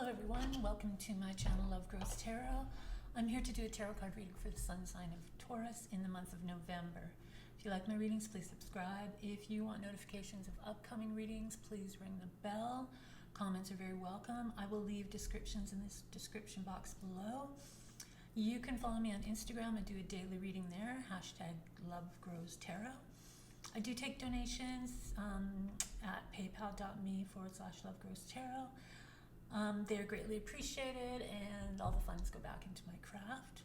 Hello everyone, welcome to my channel LoveGrowsTarot. I'm here to do a tarot card reading for the sun sign of Taurus in the month of November. If you like my readings, please subscribe. If you want notifications of upcoming readings, please ring the bell. Comments are very welcome. I will leave descriptions in this description box below. You can follow me on Instagram. I do a daily reading there, #LoveGrowsTarot. I do take donations at paypal.me/LoveGrowsTarot. They're greatly appreciated, and all the funds go back into my craft.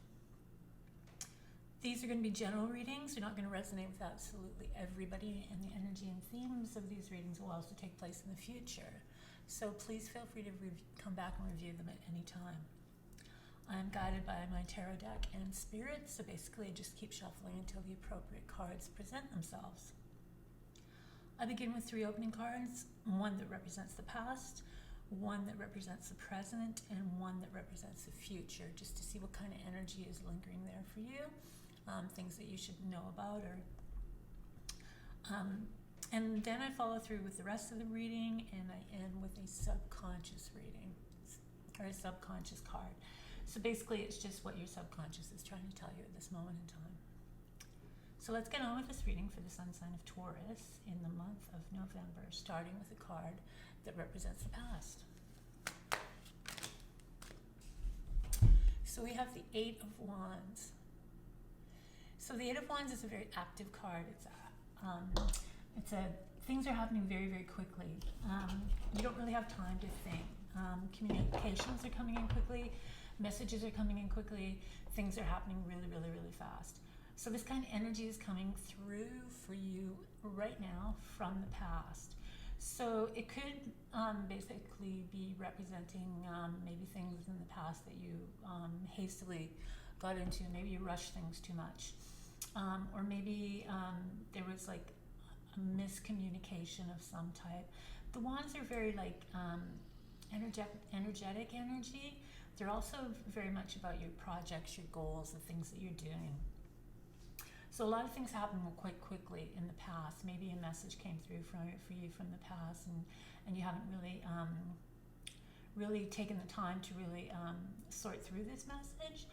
These are going to be general readings. They're not going to resonate with absolutely everybody, and the energy and themes of these readings will also take place in the future. So please feel free to come back and review them at any time. I'm guided by my tarot deck and spirit, so basically I just keep shuffling until the appropriate cards present themselves. I begin with 3 opening cards, one that represents the past, one that represents the present, and one that represents the future, just to see what kind of energy is lingering there for you, things that you should know about, and then I follow through with the rest of the reading, and I end with a subconscious reading, or a subconscious card. So basically it's just what your subconscious is trying to tell you at this moment in time. So let's get on with this reading for the sun sign of Taurus in the month of November, starting with a card that represents the past. So we have the 8 of Wands. So the 8 of Wands is a very active card. Things are happening very, very quickly. You don't really have time to think. Communications are coming in quickly. Messages are coming in quickly. Things are happening really, really, really fast. So this kind of energy is coming through for you right now from the past. So it could basically be representing maybe things in the past that you hastily got into. Maybe you rushed things too much. Or maybe there was like a miscommunication of some type. The Wands are very like energetic energy. They're also very much about your projects, your goals, the things that you're doing. So a lot of things happen quite quickly in the past. Maybe a message came through for you from the past, and you haven't really taken the time to really sort through this message.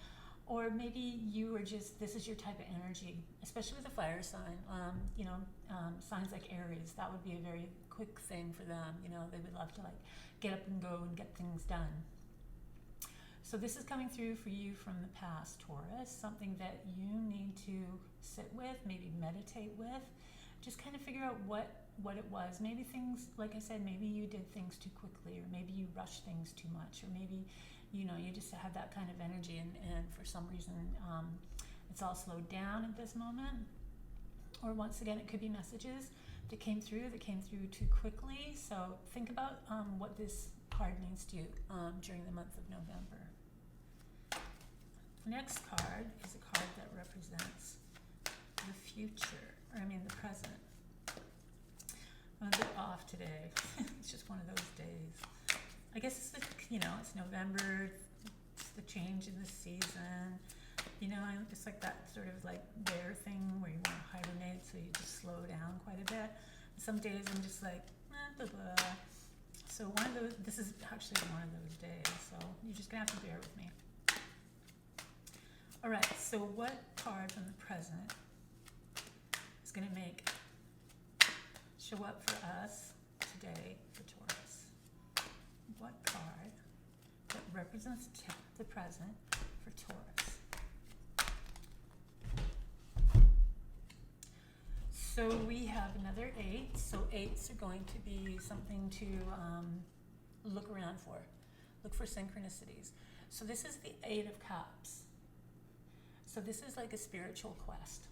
Or maybe you were just, this is your type of energy, especially with a fire sign. Signs like Aries, that would be a very quick thing for them. They would love to like get up and go and get things done. So this is coming through for you from the past, Taurus, something that you need to sit with, maybe meditate with, just kind of figure out what it was. Maybe things, like I said, maybe you did things too quickly, or maybe you rushed things too much, or maybe, you just had that kind of energy, and for some reason it's all slowed down at this moment. Or once again, it could be messages that came through too quickly. So think about what this card means to you during the month of November. Next card is a card that represents the future, the present. I'm a bit off today. It's just one of those days. I guess it's it's November. It's the change in the season. It's like that sort of like bear thing where you want to hibernate, so you just slow down quite a bit. And some days I'm just like, blah, blah. So this is actually one of those days. So you're just gonna have to bear with me. All right, so what card from the present is going to show up for us today for Taurus? What card that represents the present for Taurus? So we have another 8. So 8s are going to be something to look around for. Look for synchronicities. So this is the 8 of Cups. So this is like a spiritual quest.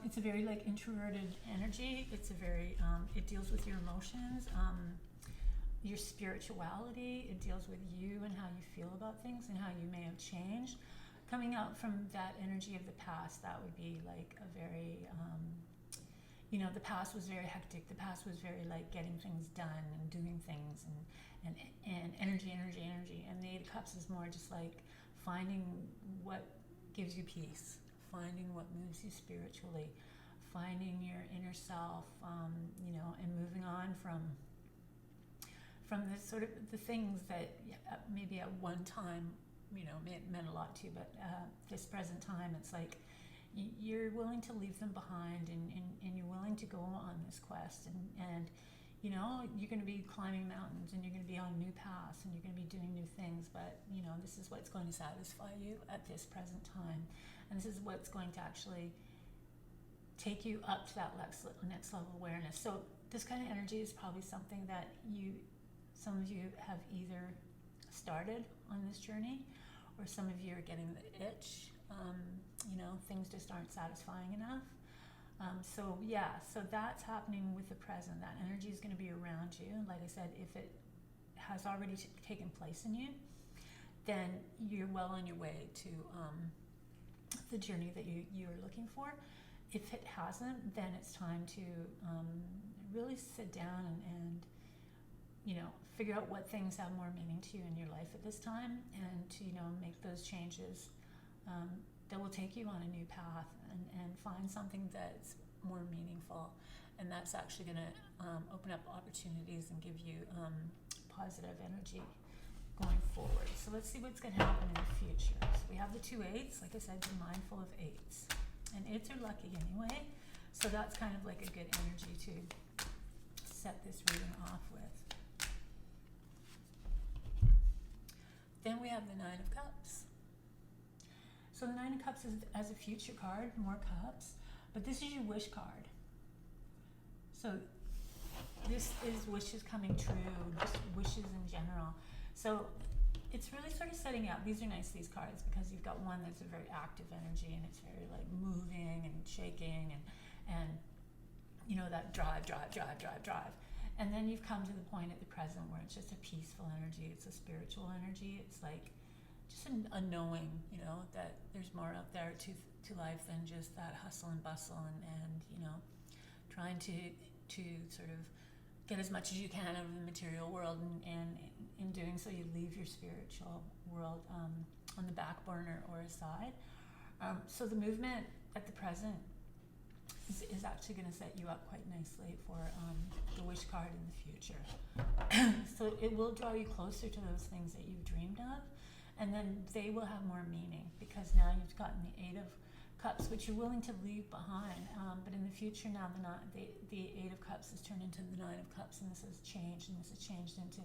It's a very like introverted energy. It's a very, it deals with your emotions, your spirituality. It deals with you and how you feel about things and how you may have changed. Coming out from that energy of the past, that would be like a very, the past was very hectic. The past was very like getting things done and doing things and energy. And the 8 of Cups is more just like finding what gives you peace, finding what moves you spiritually, finding your inner self, and moving on from the sort of the things that maybe at one time, meant a lot to you, but this present time, it's like you're willing to leave them behind, and you're willing to go on this quest, and you're going to be climbing mountains, and you're going to be on new paths, and you're going to be doing new things, but this is what's going to satisfy you at this present time, and this is what's going to actually take you up to that next level awareness. So this kind of energy is probably something that some of you have either started on this journey, or some of you are getting the itch. Things just aren't satisfying enough. So that's happening with the present. That energy is going to be around you. And like I said, if it has already taken place in you, then you're well on your way to the journey that you're looking for. If it hasn't, then it's time to really sit down and figure out what things have more meaning to you in your life at this time, and to make those changes that will take you on a new path, and find something that's more meaningful, and that's actually going to open up opportunities and give you positive energy going forward. So let's see what's going to happen in the future. So we have the 2 8s. Like I said, be mindful of 8s, and 8s are lucky anyway, so that's kind of like a good energy to set this reading off with. Then we have the 9 of Cups. So the 9 of Cups is as a future card, more cups, but this is your wish card. So this is wishes coming true, just wishes in general. So it's really sort of setting out, these are nice, these cards, because you've got one that's a very active energy, and it's very like moving and shaking, and that drive. And then you've come to the point at the present where it's just a peaceful energy, it's a spiritual energy, it's like just a knowing, that there's more out there to life than just that hustle and bustle, and trying to sort of get as much as you can out of the material world, and in doing so you leave your spiritual world on the back burner or aside. So the movement at the present is actually going to set you up quite nicely for the wish card in the future. So it will draw you closer to those things that you've dreamed of, and then they will have more meaning, because now you've gotten the 8 of Cups, which you're willing to leave behind, but in the future now the 8 of Cups has turned into the 9 of Cups, and this has changed into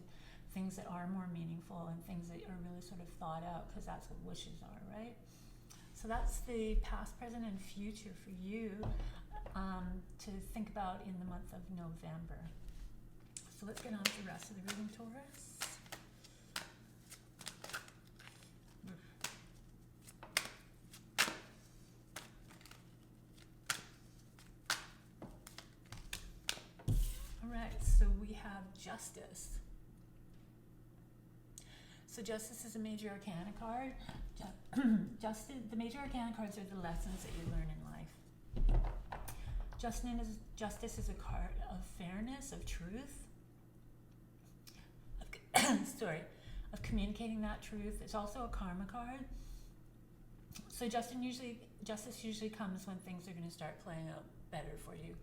things that are more meaningful, and things that are really sort of thought out, because that's what wishes are, right? So that's the past, present, and future for you to think about in the month of November. So let's get on to the rest of the reading, Taurus. All right, so we have Justice. So Justice is a major arcana card. The major arcana cards are the lessons that you learn in life. Justice is a card of fairness, of truth, of communicating that truth. It's also a karma card. So justice usually comes when things are going to start playing out better for you.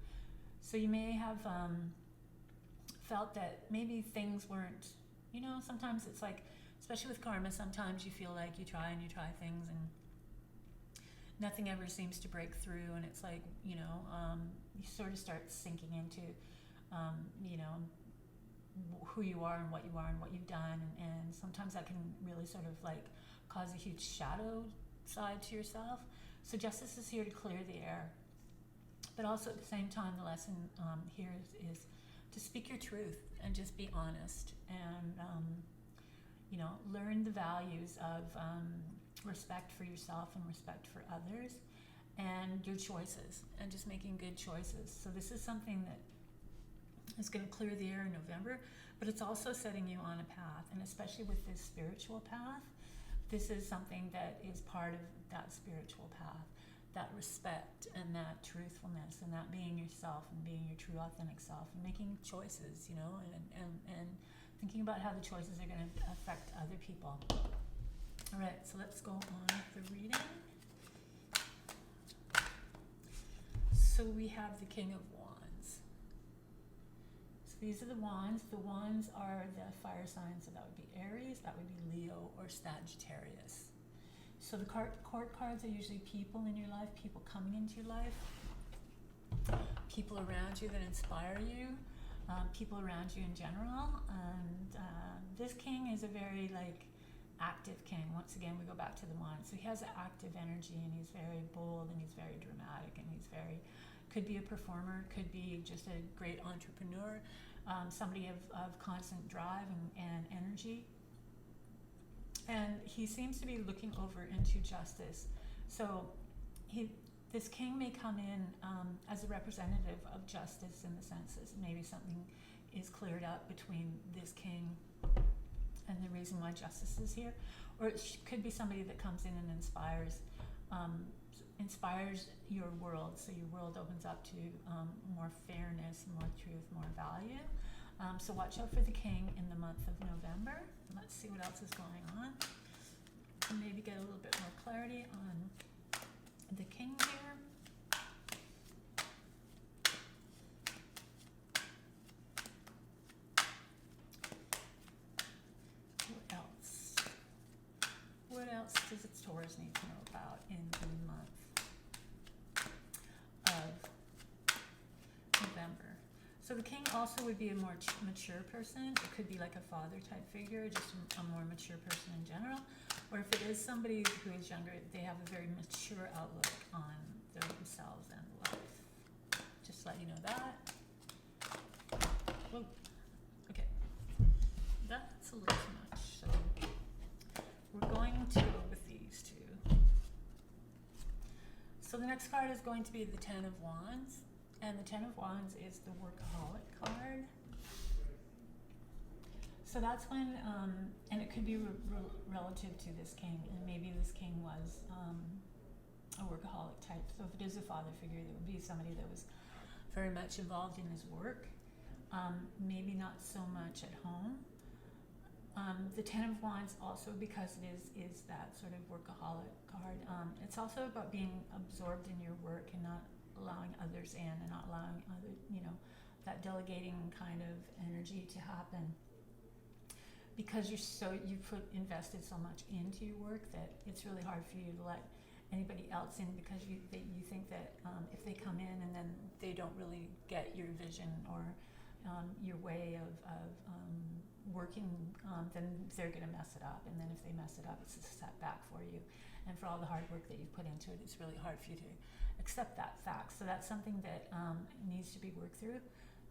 So you may have felt that maybe things weren't, sometimes it's like, especially with karma, sometimes you feel like you try things and nothing ever seems to break through, and it's like, you sort of start sinking into, who you are and what you've done, and sometimes that can really sort of like cause a huge shadow side to yourself. So Justice is here to clear the air, but also at the same time, the lesson here is to speak your truth and just be honest, and learn the values of respect for yourself and respect for others, and your choices, and just making good choices. So this is something that is going to clear the air in November, but it's also setting you on a path, and especially with this spiritual path, this is something that is part of that spiritual path, that respect and that truthfulness and that being yourself and being your true authentic self and making choices, and thinking about how the choices are going to affect other people. All right, so let's go on with the reading. So we have the King of Wands. So these are the wands. The wands are the fire signs, so that would be Aries, that would be Leo, or Sagittarius. So the court cards are usually people in your life, people coming into your life, people around you that inspire you, people around you in general. And this king is a very active king. Once again, we go back to the wands. So he has an active energy, and he's very bold, and he's very dramatic, and he's could be a performer, could be just a great entrepreneur, somebody of constant drive and energy. And he seems to be looking over into justice. So this king may come in as a representative of justice, in the sense that maybe something is cleared up between this king and the reason why justice is here. Or it could be somebody that comes in and inspires your world, so your world opens up to more fairness, more truth, more value. So watch out for the king in the month of November. Let's see what else is going on, and maybe get a little bit more clarity on the king here. What else does its Taurus need to know about in the month of November? So the king also would be a more mature person. It could be like a father type figure, just a more mature person in general. Or if it is somebody who is younger, they have a very mature outlook on themselves and life. Just let you know that. Whoa. Okay. That's a little too much. So we're going to go with these two. So the next card is going to be the Ten of Wands. And the Ten of Wands is the Workaholic card. So that's when, and it could be relative to this king. And maybe this king was a workaholic type. So if it is a father figure, that would be somebody that was very much involved in his work. Maybe not so much at home. The Ten of Wands also, because it is that sort of workaholic card. It's also about being absorbed in your work and not allowing others in, and not allowing that delegating kind of energy to happen. Because you've invested so much into your work that it's really hard for you to let anybody else in, because you think that if they come in and then they don't really get your vision or your way of working, then they're going to mess it up. And then if they mess it up, it's a setback for you. And for all the hard work that you've put into it, it's really hard for you to accept that fact. So that's something that needs to be worked through.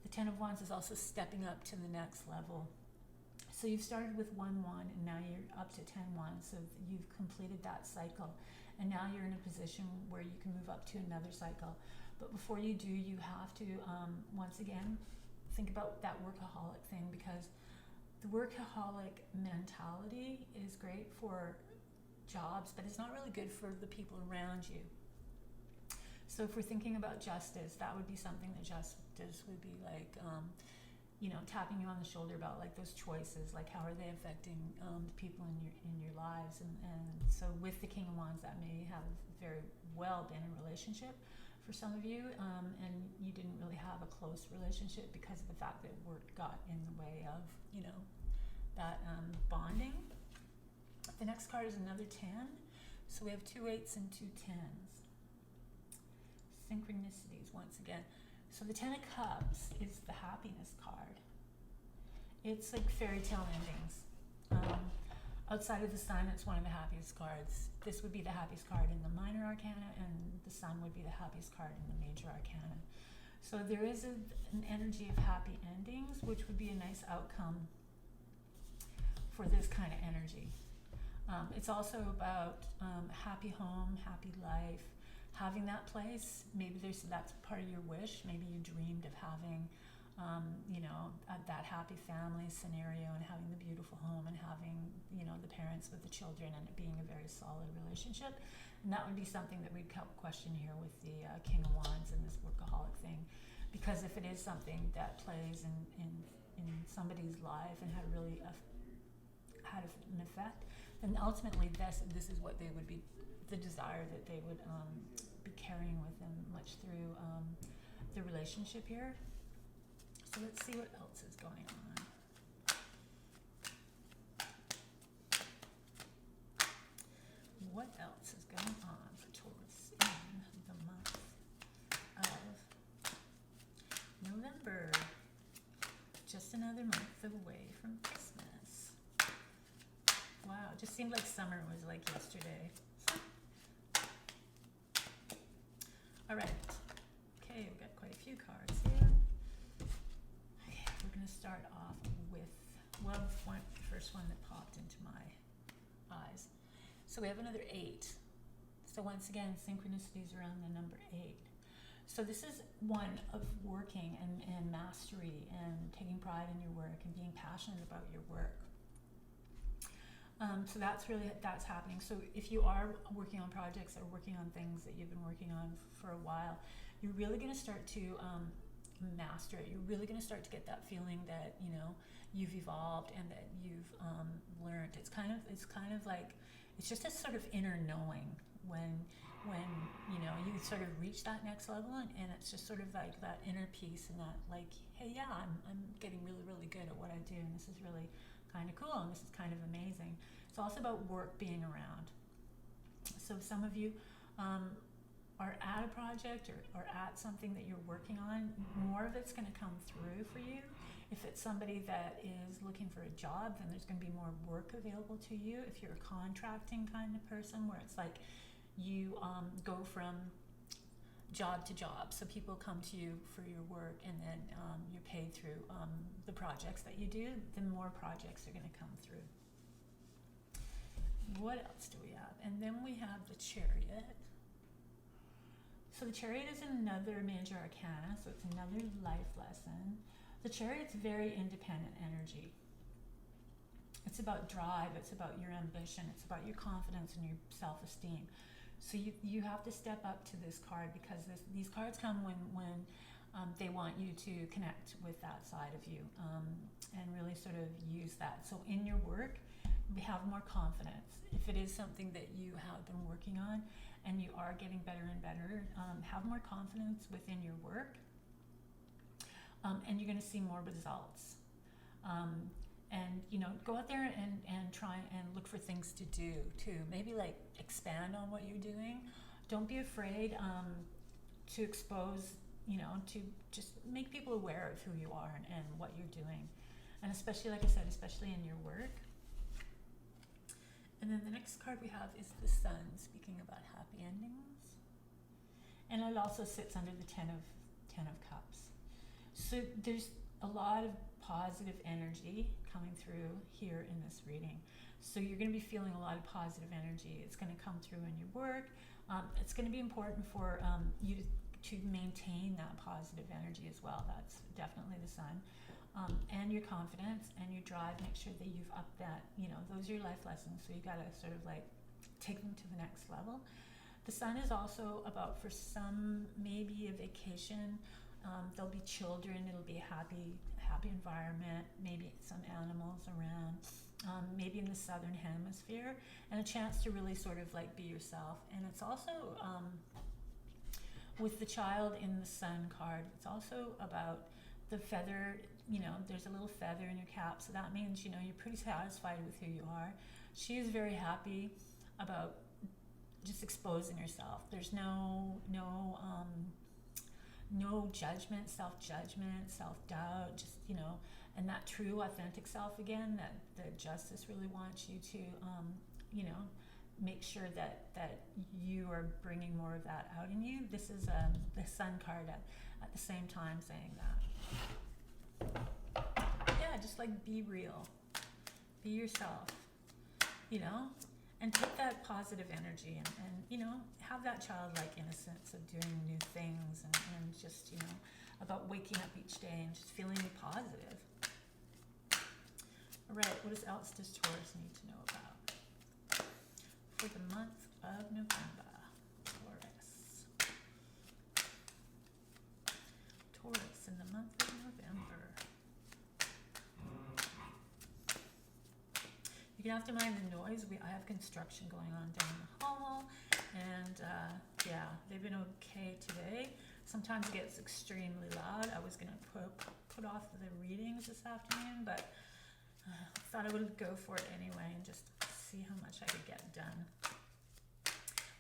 The Ten of Wands is also stepping up to the next level. So you've started with 1 wand, and now you're up to 10 wands. So you've completed that cycle. And now you're in a position where you can move up to another cycle. But before you do, you have to, once again, think about that workaholic thing, because the workaholic mentality is great for jobs, but it's not really good for the people around you. So if we're thinking about justice, that would be something that justice would be like, tapping you on the shoulder about like those choices, like how are they affecting the people in your lives, and so with the King of Wands, that may have very well been a relationship for some of you, and you didn't really have a close relationship because of the fact that work got in the way of that bonding. The next card is another 10, so we have 2 8s and 2 10s. Synchronicities once again. So the 10 of Cups is the happiness card. It's like fairy tale endings. Outside of the Sun, it's one of the happiest cards. This would be the happiest card in the minor arcana, and the Sun would be the happiest card in the major arcana. So there is an energy of happy endings, which would be a nice outcome for this kind of energy. It's also about happy home, happy life, having that place. Maybe that's part of your wish. Maybe you dreamed of having that happy family scenario, and having the beautiful home, and having the parents with the children, and it being a very solid relationship. And that would be something that we'd question here with the King of Wands and this workaholic thing, because if it is something that plays in somebody's life and had an effect, then ultimately this is what they would be, the desire that they would be carrying with them much through the relationship here. So let's see what else is going on. What else is going on for Taurus in the month of November? Just another month away from Christmas. Wow, it just seemed like summer was like yesterday. All right. Okay, we've got quite a few cards here. Okay, we're going to start off with, well, the first one that popped into my eyes. So we have another 8. So once again, synchronicities around the number 8. So this is one of working and mastery and taking pride in your work and being passionate about your work. So that's happening. So if you are working on projects or working on things that you've been working on for a while, you're really going to start to master it. You're really going to start to get that feeling that, you know, you've evolved and that you've learned. It's kind of like, it's just a sort of inner knowing when you know, you sort of reach that next level, and it's just sort of like that inner peace and that, like, hey, yeah, I'm getting really, really good at what I do, and this is really kind of cool, and this is kind of amazing. It's also about work being around. So some of you are at a project or at something that you're working on, more of it's going to come through for you. If it's somebody that is looking for a job, then there's going to be more work available to you. If you're a contracting kind of person, where it's like you go from job to job, so people come to you for your work, and then you're paid through the projects that you do, then more projects are going to come through. What else do we have? And then we have the Chariot. So the Chariot is another major arcana, so it's another life lesson. The Chariot's very independent energy. It's about drive, it's about your ambition, it's about your confidence and your self-esteem. So you have to step up to this card, because these cards come when they want you to connect with that side of you and really sort of use that. So in your work, have more confidence. If it is something that you have been working on and you are getting better and better, have more confidence within your work, and you're going to see more results. And, you know, go out there and try and look for things to do too. Maybe like expand on what you're doing. Don't be afraid to expose, you know, to just make people aware of who you are and what you're doing. And especially, like I said, especially in your work. And then the next card we have is the Sun, speaking about happy endings. And it also sits under the Ten of Cups. So there's a lot of positive energy coming through here in this reading. So you're going to be feeling a lot of positive energy. It's going to come through in your work. It's going to be important for you to maintain that positive energy as well. That's definitely the Sun. And your confidence and your drive. Make sure that you've upped that. You know, those are your life lessons. So you got to sort of like take them to the next level. The Sun is also about, for some, maybe a vacation. There'll be children. It'll be a happy environment. Maybe some animals around. Maybe in the southern hemisphere, and a chance to really sort of like be yourself. And it's also with the child in the Sun card. It's also about the feather. You know, there's a little feather in your cap, so that means, you know, you're pretty satisfied with who you are. She is very happy about just exposing herself. There's no judgment, self-judgment, self-doubt, just, you know, and that true, authentic self again, that justice really wants you to, you know, make sure that you are bringing more of that out in you. This is the Sun card at the same time saying that. Yeah, just like be real, be yourself, you know, and take that positive energy and you know, have that childlike innocence of doing new things and just, you know, about waking up each day and just feeling positive. All right, what else does Taurus need to know about for the month of November? Taurus in the month of November. You're going to have to mind the noise. I have construction going on down the hall, and yeah, they've been okay today. Sometimes it gets extremely loud. I was going to put put off the readings this afternoon, but I thought I would go for it anyway and just see how much I could get done.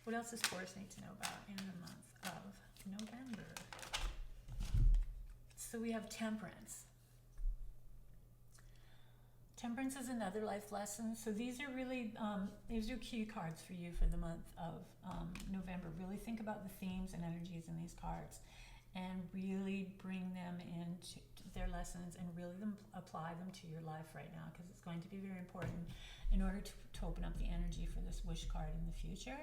What else does Taurus need to know about in the month of November? So we have Temperance. Temperance is another life lesson. So these are really, these are key cards for you for the month of November. Really think about the themes and energies in these cards and really bring them into their lessons and really apply them to your life right now, because it's going to be very important in order to open up the energy for this wish card in the future.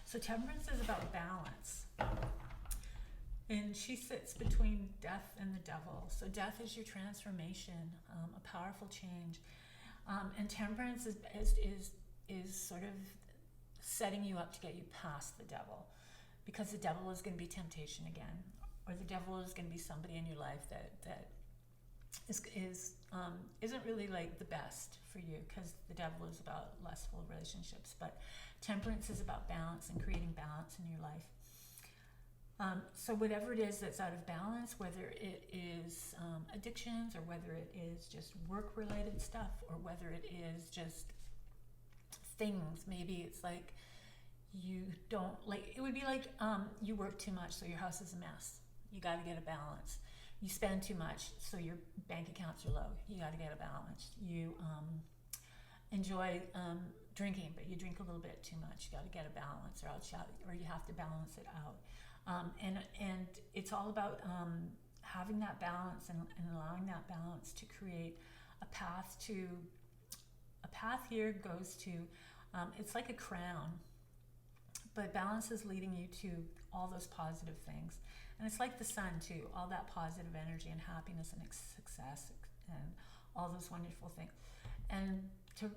So Temperance is about balance. And she sits between death and the devil. So death is your transformation, a powerful change. And Temperance is sort of setting you up to get you past the devil, because the devil is going to be temptation again, or the devil is going to be somebody in your life that isn't really like the best for you, because the devil is about lustful relationships, but Temperance is about balance and creating balance in your life. So whatever it is that's out of balance, whether it is addictions, or whether it is just work-related stuff, or whether it is just things, maybe it's like you don't, like, it would be like you work too much, so your house is a mess. You got to get a balance. You spend too much, so your bank accounts are low. You got to get a balance. You enjoy drinking, but you drink a little bit too much. You got to get a balance, or you have to balance it out. And it's all about having that balance and allowing that balance to create a path to, a path here goes to, it's like a crown, but balance is leading you to all those positive things. And it's like the sun too, all that positive energy and happiness and success and all those wonderful things. And to,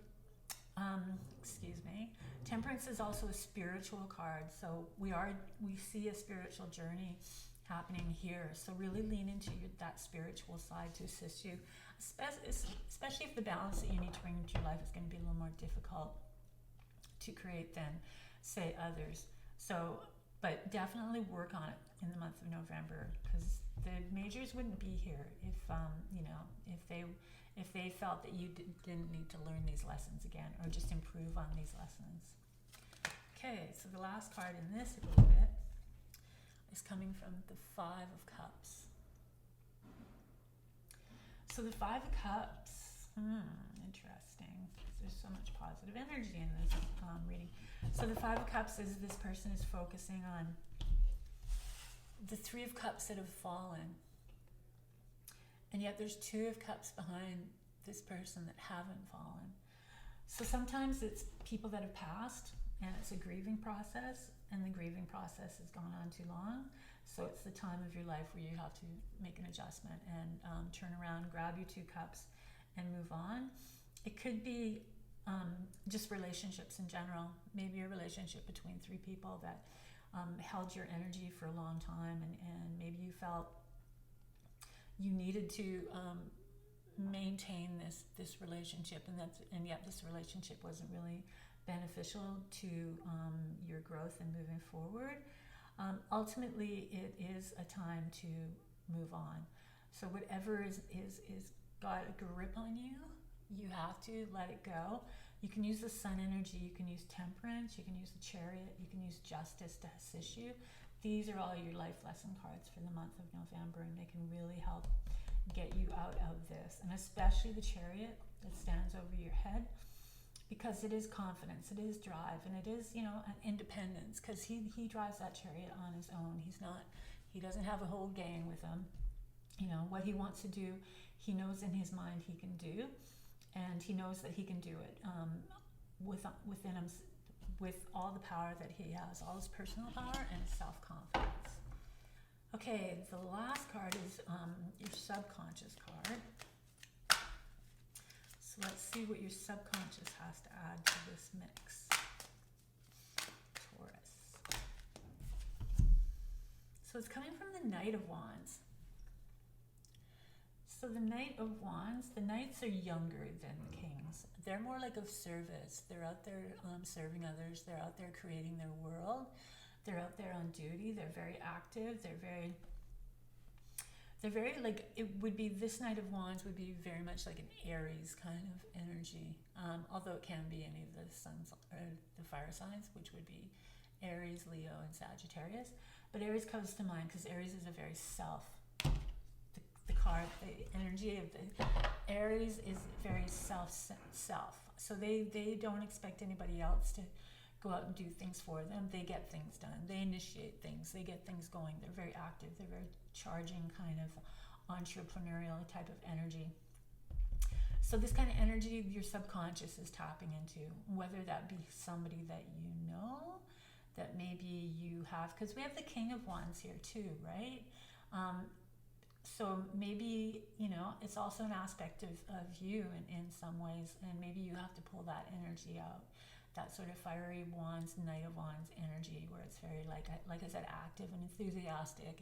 Temperance is also a spiritual card. So we see a spiritual journey happening here. So really lean into that spiritual side to assist you, especially if the balance that you need to bring into your life is going to be a little more difficult to create than, say, others. So, but definitely work on it in the month of November, because the majors wouldn't be here if they felt that you didn't need to learn these lessons again, or just improve on these lessons. Okay, so the last card in this little bit is coming from the Five of Cups. So the Five of Cups, interesting, because there's so much positive energy in this reading. So the Five of Cups is this person is focusing on the Three of Cups that have fallen. And yet there's Two of Cups behind this person that haven't fallen. So sometimes it's people that have passed, and it's a grieving process, and the grieving process has gone on too long. So it's the time of your life where you have to make an adjustment and turn around, grab your Two Cups, and move on. It could be just relationships in general. Maybe a relationship between three people that held your energy for a long time, and maybe you felt you needed to maintain this relationship, and yet this relationship wasn't really beneficial to your growth and moving forward. Ultimately, it is a time to move on. So whatever is got a grip on you, you have to let it go. You can use the Sun energy, you can use Temperance, you can use the Chariot, you can use Justice to assist you. These are all your life lesson cards for the month of November, and they can really help get you out of this. And especially the Chariot that stands over your head, because it is confidence, it is drive, and it is, an independence, because he drives that Chariot on his own. He doesn't have a whole gang with him. What he wants to do, he knows in his mind he can do, and he knows that he can do it within him, with all the power that he has, all his personal power and his self-confidence. Okay, the last card is your subconscious card. So let's see what your subconscious has to add to this mix. Taurus. So it's coming from the Knight of Wands. So the Knight of Wands, the Knights are younger than the Kings. They're more like of service. They're out there serving others. They're out there creating their world. They're out there on duty. They're very active. They're very like, it would be, this Knight of Wands would be very much like an Aries kind of energy, although it can be any of the suns or the fire signs, which would be Aries, Leo, and Sagittarius. But Aries comes to mind because Aries is a very the card, the energy of the Aries is very self. So they don't expect anybody else to go out and do things for them. They get things done. They initiate things. They get things going. They're very active. They're very charging, kind of entrepreneurial type of energy. So this kind of energy your subconscious is tapping into, whether that be somebody that you know, that maybe you have, because we have the King of Wands here too, right? So maybe, it's also an aspect of you in some ways, and maybe you have to pull that energy out, that sort of fiery wands, Knight of Wands energy, where it's very, like I said, active and enthusiastic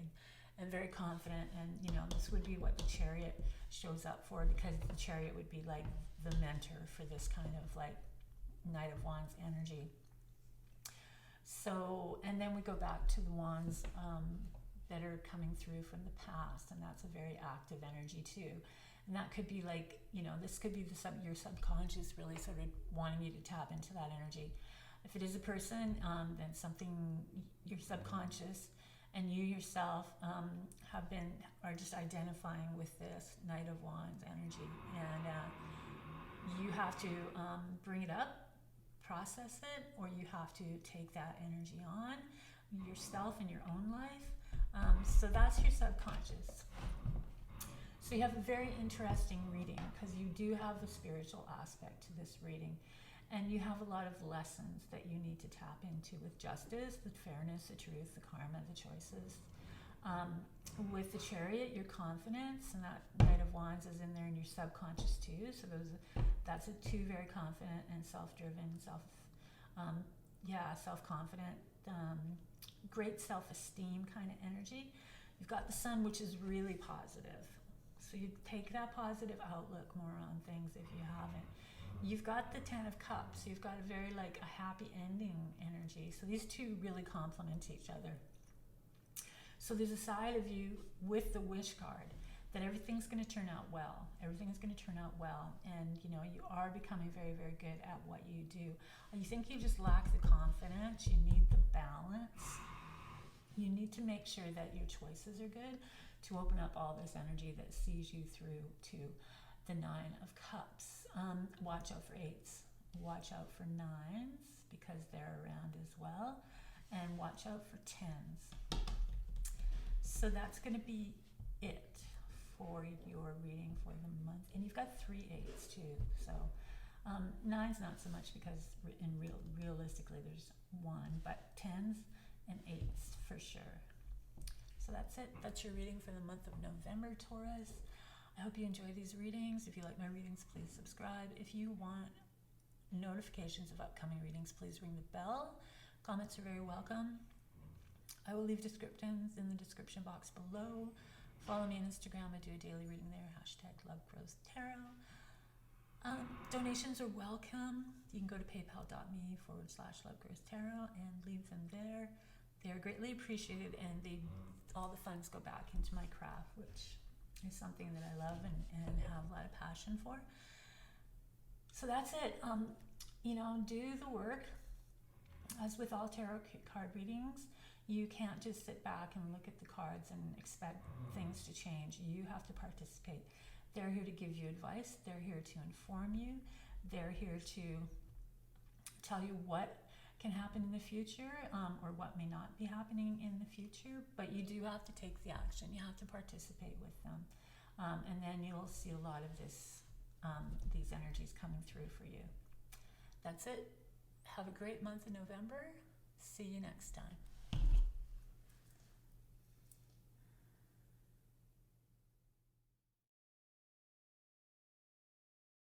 and very confident. And, this would be what the Chariot shows up for, because the Chariot would be like the mentor for this kind of like Knight of Wands energy. So, and then we go back to the wands that are coming through from the past, and that's a very active energy too. And that could be like, this could be your subconscious really sort of wanting you to tap into that energy. If it is a person, then something, your subconscious and you yourself are just identifying with this Knight of Wands energy. And you have to bring it up, process it, or you have to take that energy on yourself in your own life. So that's your subconscious. So you have a very interesting reading, because you do have a spiritual aspect to this reading, and you have a lot of lessons that you need to tap into with justice, the fairness, the truth, the karma, the choices. With the Chariot, your confidence, and that Knight of Wands is in there in your subconscious too. So that's two very confident and self-driven, self-confident, great self-esteem kind of energy. You've got the Sun, which is really positive. So you take that positive outlook more on things if you haven't. You've got the Ten of Cups. So you've got a very like a happy ending energy. So these two really complement each other. So there's a side of you with the Wish card that everything's going to turn out well. Everything's going to turn out well. And, you are becoming very, very good at what you do. You think you just lack the confidence. You need the balance. You need to make sure that your choices are good to open up all this energy that sees you through to the Nine of Cups. Watch out for 8s. Watch out for 9s, because they're around as well. And watch out for 10s. So that's going to be it for your reading for the month. And you've got 3 8s too. So 9s not so much, because realistically there's 1, but 10s and 8s for sure. So that's it. That's your reading for the month of November, Taurus. I hope you enjoy these readings. If you like my readings, please subscribe. If you want notifications of upcoming readings, please ring the bell. Comments are very welcome. I will leave descriptions in the description box below. Follow me on Instagram. I do a daily reading there. #LoveGrowsTarot. Donations are welcome. You can go to paypal.me/LoveGrowsTarot and leave them there. They are greatly appreciated, and all the funds go back into my craft, which is something that I love and have a lot of passion for. So that's it. Do the work. As with all tarot card readings, you can't just sit back and look at the cards and expect things to change. You have to participate. They're here to give you advice. They're here to inform you. They're here to tell you what can happen in the future, or what may not be happening in the future. But you do have to take the action. You have to participate with them. And then you'll see a lot of these energies coming through for you. That's it. Have a great month in November. See you next time.